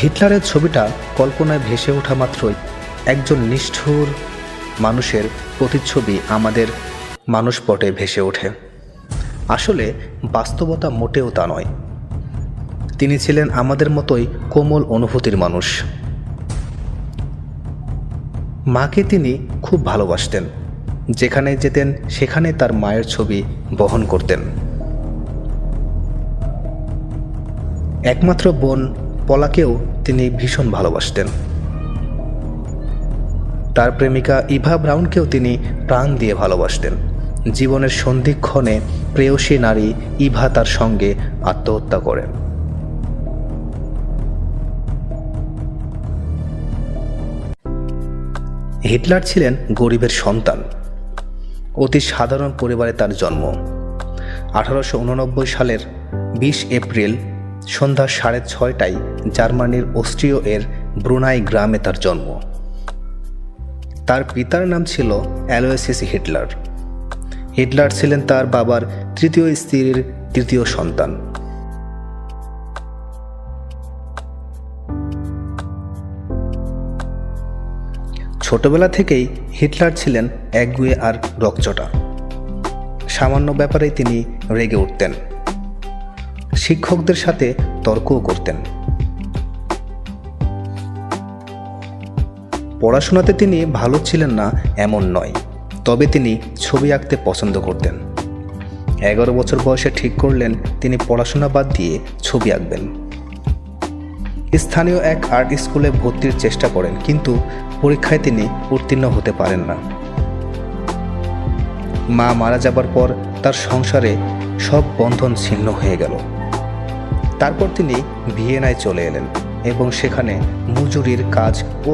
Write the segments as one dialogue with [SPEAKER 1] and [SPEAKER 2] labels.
[SPEAKER 1] হিটলারের ছবিটা কল্পনায় ভেসে ওঠা মাত্রই একজন নিষ্ঠুর মানুষের প্রতিচ্ছবি আমাদের মানসপটে ভেসে ওঠে। আসলে বাস্তবতা মোটেও তা নয়। তিনি ছিলেন আমাদের মতোই কোমল অনুভূতির মানুষ। মাকে তিনি খুব ভালোবাসতেন। যেখানে যেতেন সেখানে তার মায়ের ছবি বহন করতেন। একমাত্র বোন পলাকেও তিনি ভীষণ ভালোবাসতেন। তার প্রেমিকা ইভা ব্রাউনকেও তিনি প্রাণ দিয়ে ভালোবাসতেন। জীবনের সন্ধিক্ষণে প্রেয়সী নারী ইভা তার সঙ্গে আত্মহত্যা করেন। হিটলার ছিলেন গরিবের সন্তান। অতি সাধারণ পরিবারে তার জন্ম। 1889 সালের 20 এপ্রিল সন্ধ্যা 6:30টায় জার্মানির অস্ট্রিয় এর ব্রুনাই গ্রামে তার জন্ম। তার পিতার নাম ছিল অ্যালোয়সিস হিটলার। হিটলার ছিলেন তার বাবার তৃতীয় স্ত্রীর তৃতীয় সন্তান। ছোটবেলা থেকেই হিটলার ছিলেন একগুঁয়ে আর রকচটা। সামান্য ব্যাপারেই তিনি রেগে উঠতেন। শিক্ষকদের সাথে তর্কও করতেন। পড়াশোনাতে তিনি ভালো ছিলেন না এমন নয়, তবে তিনি ছবি আঁকতে পছন্দ করতেন। 11 বছর বয়সে ঠিক করলেন তিনি পড়াশোনা বাদ দিয়ে ছবি আঁকবেন। স্থানীয় এক আর্ট স্কুলে ভর্তির চেষ্টা করেন, কিন্তু পরীক্ষায় তিনি উত্তীর্ণ হতে পারেন না। মা মারা যাবার পর তার সংসারে সব বন্ধন ছিন্ন হয়ে গেল। তারপর তিনি ভিয়েনায় চলে এলেন এবং সেখানে মজুরির কাজ ও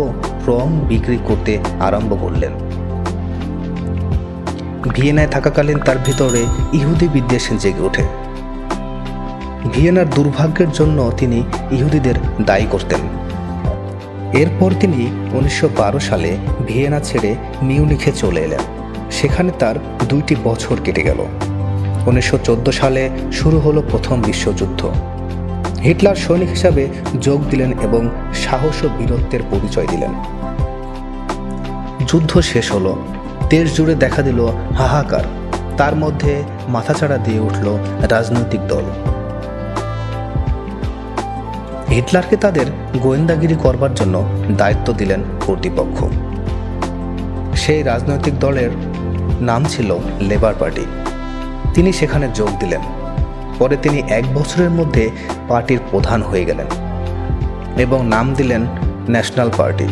[SPEAKER 1] রং বিক্রি করতে আরম্ভ করলেন। ভিয়েনায় থাকাকালীন তার ভিতরে ইহুদি বিদ্বেষ জেগে ওঠে। ভিয়েনার দুর্ভাগ্যের জন্য তিনি ইহুদিদের দায়ী করতেন। এরপর তিনি 1912 সালে ভিয়েনা ছেড়ে মিউনিখে চলে এলেন। সেখানে তার 2টি বছর কেটে গেল। 1914 সালে শুরু হলো প্রথম বিশ্বযুদ্ধ। হিটলার সৈনিক হিসাবে যোগ দিলেন এবং সাহস ও বীরত্বের পরিচয় দিলেন। যুদ্ধ শেষ হলো। দেশ জুড়ে দেখা দিল হাহাকার। তার মধ্যে মাথাচাড়া দিয়ে উঠল রাজনৈতিক দল। হিটলারকে তাদের গোয়েন্দাগিরি করবার জন্য দায়িত্ব দিলেন কর্তৃপক্ষ। সেই রাজনৈতিক দলের নাম ছিল লেবার পার্টি। তিনি সেখানে যোগ দিলেন। পরে তিনি 1 বছরের মধ্যে পার্টির প্রধান হয়ে গেলেন এবং নাম দিলেন ন্যাশনাল পার্টি।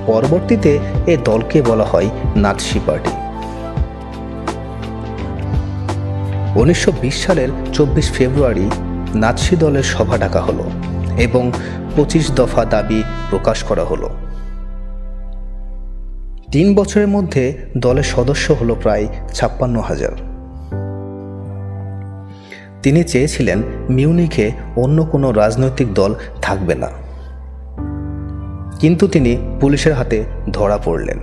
[SPEAKER 1] পরবর্তীতে এই দলকে বলা হয় নাৎসি পার্টি। 1920 সালের 24 ফেব্রুয়ারি নাৎসি দলের সভা ডাকা হলো এবং 25 দফা দাবি প্রকাশ করা হলো। 3 বছরের মধ্যে দলের সদস্য হলো প্রায় 56,000। তিনি চেয়েছিলেন মিউনিখে অন্য কোনো রাজনৈতিক দল থাকবে না, কিন্তু তিনি পুলিশের হাতে ধরা পড়লেন।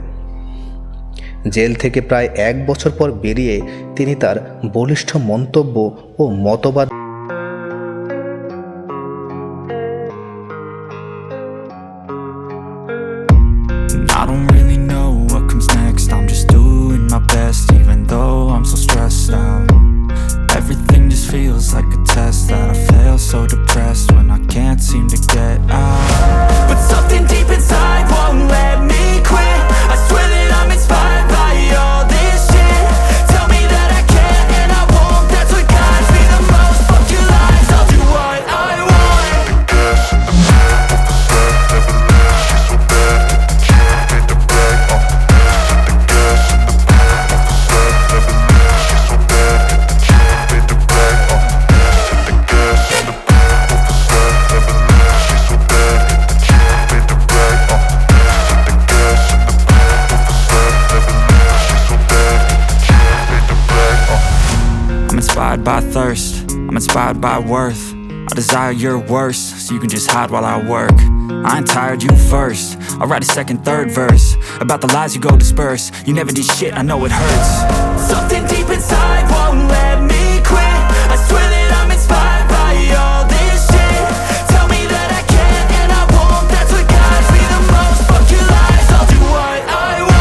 [SPEAKER 1] জেল থেকে প্রায় 1 বছর পর বেরিয়ে তিনি তার বলিষ্ঠ মন্তব্য ও মতবাদ
[SPEAKER 2] I don't really know what comes next. I'm just doing my best, even though I'm so stressed out. Everything just feels like a test that I fail, so depressed when I can't seem to get out. But something deep inside won't let me quit. I swear that I'm inspired by all this shit. Tell me that I can't and I won't. That's what guides me the most. Fuck your lies, I'll do what I want. Inspired by thirst, I'm inspired by worth. I desire your worst, so you can just hide while I work. I ain't tired, you first. I'll write a second, third verse about the lies you go disperse. You never did shit, I know it hurts. Something deep inside won't let me quit. I swear that I'm inspired by all this shit. Tell me that I can't and I won't. That's what guides me the most. Fuck your lies, I'll do what I want.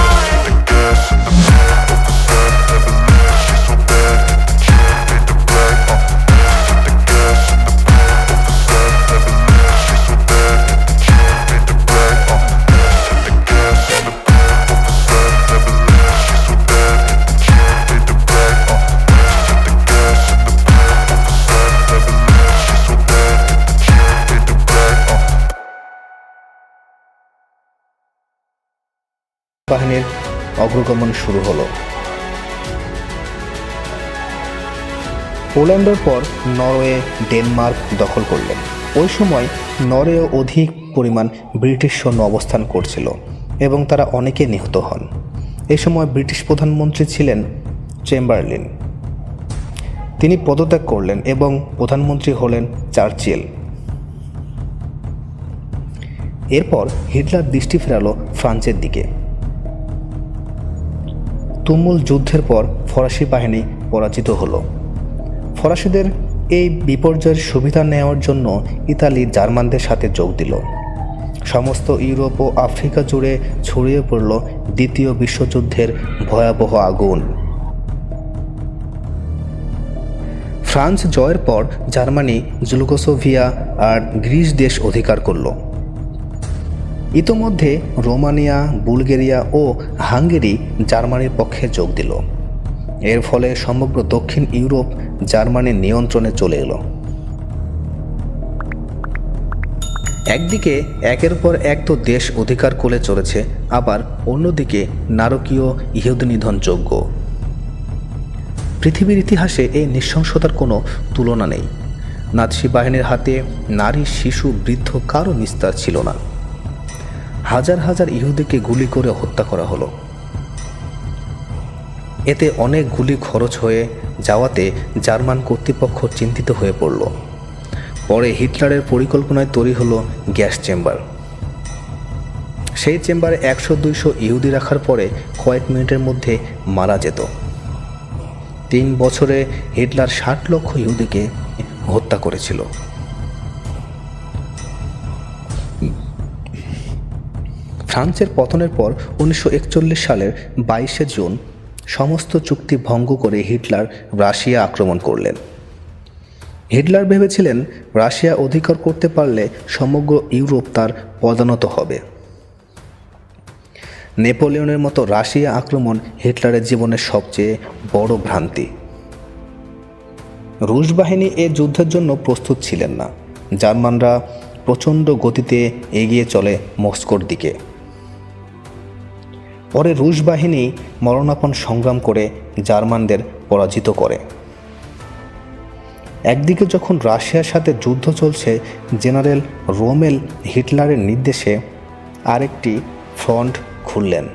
[SPEAKER 1] বাহিনীর অগ্রগমন শুরু হলো। পোল্যান্ডের পর Norway, Denmark দখল করলেন। ওই সময় Norway অধিক পরিমাণ ব্রিটিশ সৈন্য অবস্থান করছিল এবং তারা অনেকে নিহত হন। এ সময় ব্রিটিশ প্রধানমন্ত্রী ছিলেন চেম্বারলিন। তিনি পদত্যাগ করলেন এবং প্রধানমন্ত্রী হলেন চার্চিল। এরপর হিটলার দৃষ্টি ফেরালো ফ্রান্সের দিকে। তুমুল যুদ্ধের পর ফরাসি বাহিনী পরাজিত হলো। ফরাসিদের এই বিপর্যয়ের সুবিধা নেওয়ার জন্য ইতালি জার্মানদের সাথে যোগ দিল। সমস্ত ইউরোপ ও আফ্রিকা জুড়ে ছড়িয়ে পড়ল দ্বিতীয় বিশ্বযুদ্ধের ভয়াবহ আগুন। ফ্রান্স জয়ের পর জার্মানি যুগোস্লাভিয়া আর গ্রিস দেশ অধিকার করল। ইতোমধ্যে রোমানিয়া, বুলগেরিয়া ও হাঙ্গেরি জার্মানির পক্ষে যোগ দিল। এর ফলে সমগ্র দক্ষিণ ইউরোপ জার্মানির নিয়ন্ত্রণে চলে এলো। একদিকে একের পর এক তো দেশ অধিকার করে চলেছে, আবার অন্যদিকে নারকীয় ইহুদি নিধন যোগ্য। পৃথিবীর ইতিহাসে এই নৃশংসতার কোনো তুলনা নেই। নাৎসি বাহিনীর হাতে নারী, শিশু, বৃদ্ধ কারও নিস্তার ছিল না। হাজার হাজার ইহুদিকে গুলি করে হত্যা করা হলো। এতে অনেক গুলি খরচ হয়ে যাওয়াতে জার্মান কর্তৃপক্ষ চিন্তিত হয়ে পড়ল। পরে হিটলারের পরিকল্পনায় তৈরি হলো গ্যাস চেম্বার। সেই চেম্বারে 100-200 ইহুদি রাখার পরে কয়েক মিনিটের মধ্যে মারা যেত। 3 বছরে হিটলার 60 লক্ষ ইহুদিকে হত্যা করেছিল। ফ্রান্সের পতনের পর 1941 সালের 22শে জুন সমস্ত চুক্তি ভঙ্গ করে হিটলার রাশিয়া আক্রমণ করলেন। হিটলার ভেবেছিলেন রাশিয়া অধিকার করতে পারলে সমগ্র ইউরোপ তার পদানত হবে। নেপোলিয়নের মতো রাশিয়া আক্রমণ হিটলারের জীবনের সবচেয়ে বড় ভ্রান্তি। রুশ বাহিনী এ যুদ্ধের জন্য প্রস্তুত ছিলেন না। জার্মানরা প্রচণ্ড গতিতে এগিয়ে চলে মস্কোর দিকে। পরে রুশ বাহিনী মরণাপন্ন সংগ্রাম করে জার্মানদের পরাজিত করে। একদিকে যখন রাশিয়ার সাথে যুদ্ধ চলছে, জেনারেল রোমেল হিটলারের নির্দেশে আরেকটি ফ্রন্ট খুললেন।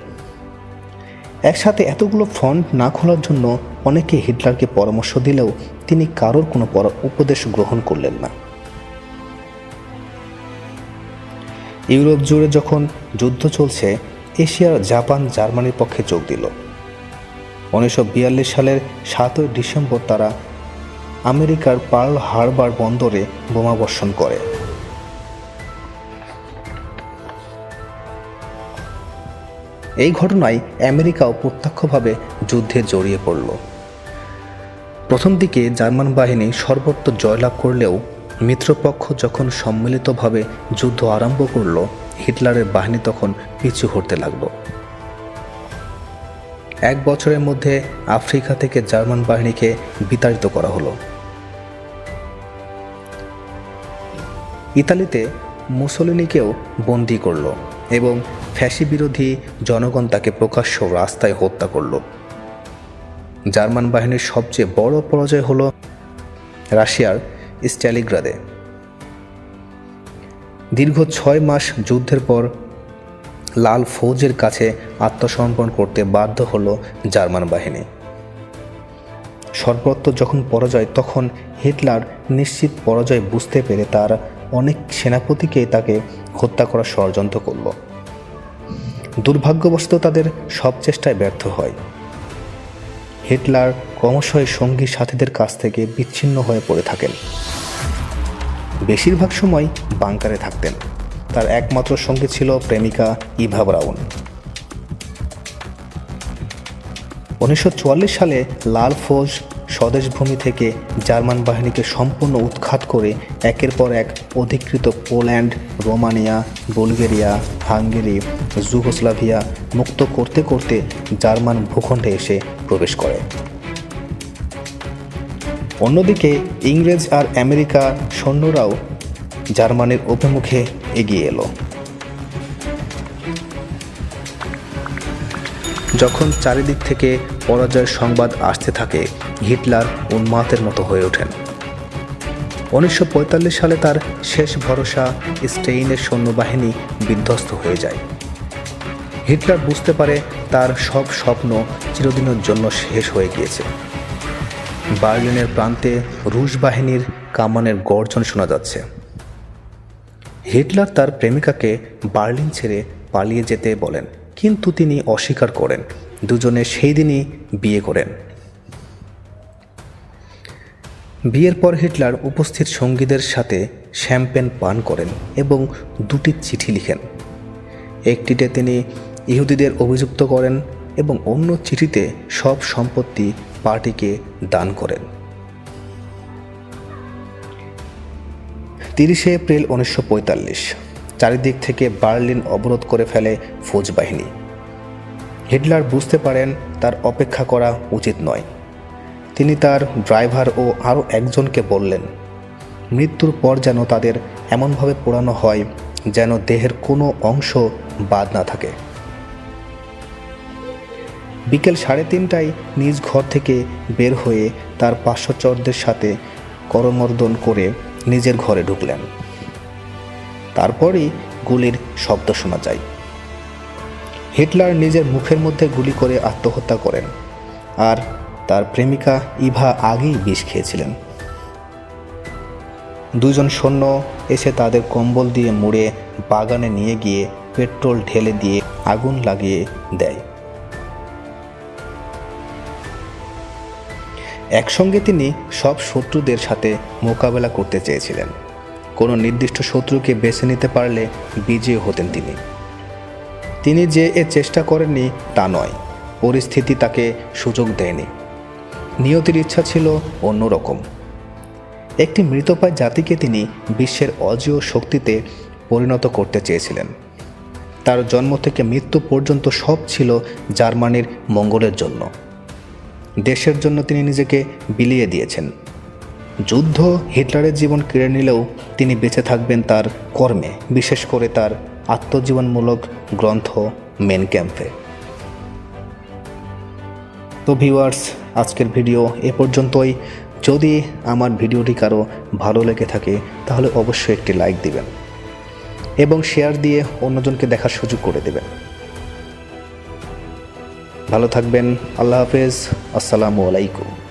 [SPEAKER 1] একসাথে এতগুলো ফ্রন্ট না খোলার জন্য অনেকে হিটলারকে পরামর্শ দিলেও তিনি কারোর কোনো উপদেশ গ্রহণ করলেন না। ইউরোপ জুড়ে যখন যুদ্ধ চলছে, এশিয়ার জাপান জার্মানির পক্ষে যোগ দিল। 1942 সালের 7 ডিসেম্বর তারা আমেরিকার পার্ল হারবার বন্দরে বোমাবর্ষণ করে। এই ঘটনায় আমেরিকাও প্রত্যক্ষভাবে যুদ্ধে জড়িয়ে পড়ল। প্রথম দিকে জার্মান বাহিনী সর্বত্র জয়লাভ করলেও মিত্রপক্ষ যখন সম্মিলিতভাবে যুদ্ধ আরম্ভ করল, হিটলারের বাহিনী তখন পিছু হটতে লাগল। 1 বছরের মধ্যে আফ্রিকা থেকে জার্মান বাহিনীকে বিতাড়িত করা হলো। ইতালিতে মুসোলিনিকেও বন্দী করল এবং ফ্যাসি বিরোধী জনগণ তাকে প্রকাশ্য রাস্তায় হত্যা করল। জার্মান বাহিনীর সবচেয়ে বড় পরাজয় হল রাশিয়ার স্ট্যালিনগ্রাদে। দীর্ঘ 6 মাস যুদ্ধের পর লাল ফৌজের কাছে আত্মসমর্পণ করতে বাধ্য হল জার্মান বাহিনী। সর্বত্র যখন পরাজয়, তখন হিটলার নিশ্চিত পরাজয় বুঝতে পেরে তার অনেক সেনাপতিকে তাকে হত্যা করার ষড়যন্ত্র করল। দুর্ভাগ্যবশত তাদের সব চেষ্টায় ব্যর্থ হয়। হিটলার ক্রমশই সঙ্গী সাথীদের কাছ থেকে বিচ্ছিন্ন হয়ে পড়ে থাকেন। বেশিরভাগ সময় বাংকারে থাকতেন। তার একমাত্র সঙ্গী ছিল প্রেমিকা ইভা ব্রাউন। 1944 সালে লাল ফৌজ স্বদেশভূমি থেকে জার্মান বাহিনীকে সম্পূর্ণ উৎখাত করে একের পর এক অধিকৃত Poland, Romania, Bulgaria, Hungary, Yugoslavia মুক্ত করতে করতে জার্মান ভূখণ্ডে এসে প্রবেশ করে। অন্যদিকে ইংরেজ আর আমেরিকা সৈন্যরাও জার্মানির অভিমুখে এগিয়ে এলো। যখন চারিদিক থেকে পরাজয়ের সংবাদ আসতে থাকে, হিটলার উন্মাদের মতো হয়ে ওঠেন। 1945 সালে তার শেষ ভরসা স্পেনের সৈন্যবাহিনী বিধ্বস্ত হয়ে যায়। হিটলার বুঝতে পারে তার সব স্বপ্ন চিরদিনের জন্য শেষ হয়ে গিয়েছে। বার্লিনের প্রান্তে রুশ বাহিনীর কামানের গর্জন শোনা যাচ্ছে। হিটলার তার প্রেমিকাকে বার্লিন ছেড়ে পালিয়ে যেতে বলেন, কিন্তু তিনি অস্বীকার করেন। দুজনে সেই দিনই বিয়ে করেন। বিয়ের পর হিটলার উপস্থিত সঙ্গীদের সাথে শ্যাম্পেন পান করেন এবং 2টি চিঠি লিখেন। একটিতে তিনি ইহুদিদের অভিযুক্ত করেন এবং অন্য চিঠিতে সব সম্পত্তি পার্টিকে দান করেন। 30 এপ্রিল 1945 চারিদিক থেকে বার্লিন অবরোধ করে ফেলে ফৌজ বাহিনী। হিটলার বুঝতে পারেন তার অপেক্ষা করা উচিত নয়। তিনি তার ড্রাইভার ও আরও একজনকে বললেন, মৃত্যুর পর যেন তাদের এমনভাবে পোড়ানো হয় যেন দেহের কোনো অংশ বাদ না থাকে। বিকেল 3:30টায় নিজ ঘর থেকে বের হয়ে তার পার্শ্বচরদের সাথে করমর্দন করে নিজের ঘরে ঢুকলেন। তারপরই গুলির শব্দ শোনা যায়। হিটলার নিজের মুখের মধ্যে গুলি করে আত্মহত্যা করেন, আর তার প্রেমিকা ইভা আগেই বিষ খেয়েছিলেন। 2 জন সৈন্য এসে তাদের কম্বল দিয়ে মুড়ে বাগানে নিয়ে গিয়ে পেট্রোল ঢেলে দিয়ে আগুন লাগিয়ে দেয়। একসঙ্গে তিনি সব শত্রুদের সাথে মোকাবেলা করতে চেয়েছিলেন। কোনো নির্দিষ্ট শত্রুকে বেছে নিতে পারলে বিজয়ী হতেন তিনি। তিনি যে চেষ্টা করেননি তা নয়, পরিস্থিতি তাকে সুযোগ দেয়নি। নিয়তির ইচ্ছা ছিল অন্যরকম। একটি মৃতপ্রায় জাতিকে তিনি বিশ্বের অজেয় শক্তিতে পরিণত করতে চেয়েছিলেন। তার জন্ম থেকে মৃত্যু পর্যন্ত সব ছিল জার্মানির মঙ্গলের জন্য। দেশের জন্য তিনি নিজেকে বিলিয়ে দিয়েছেন। যুদ্ধ হিটলারের জীবন কেড়ে নিলেও তিনি বেঁচে থাকবেন তার কর্মে, বিশেষ করে তার আত্মজীবনমূলক গ্রন্থ মেন ক্যাম্পে। তো ভিউয়ার্স, আজকের ভিডিও এ পর্যন্তই। যদি আমার ভিডিওটি কারো ভালো লেগে থাকে তাহলে অবশ্যই একটি লাইক দিবেন এবং শেয়ার দিয়ে অন্যজনকে দেখার সুযোগ করে দেবেন। ভালো থাকবেন। আল্লাহ হাফেজ। আসসালামু আলাইকুম।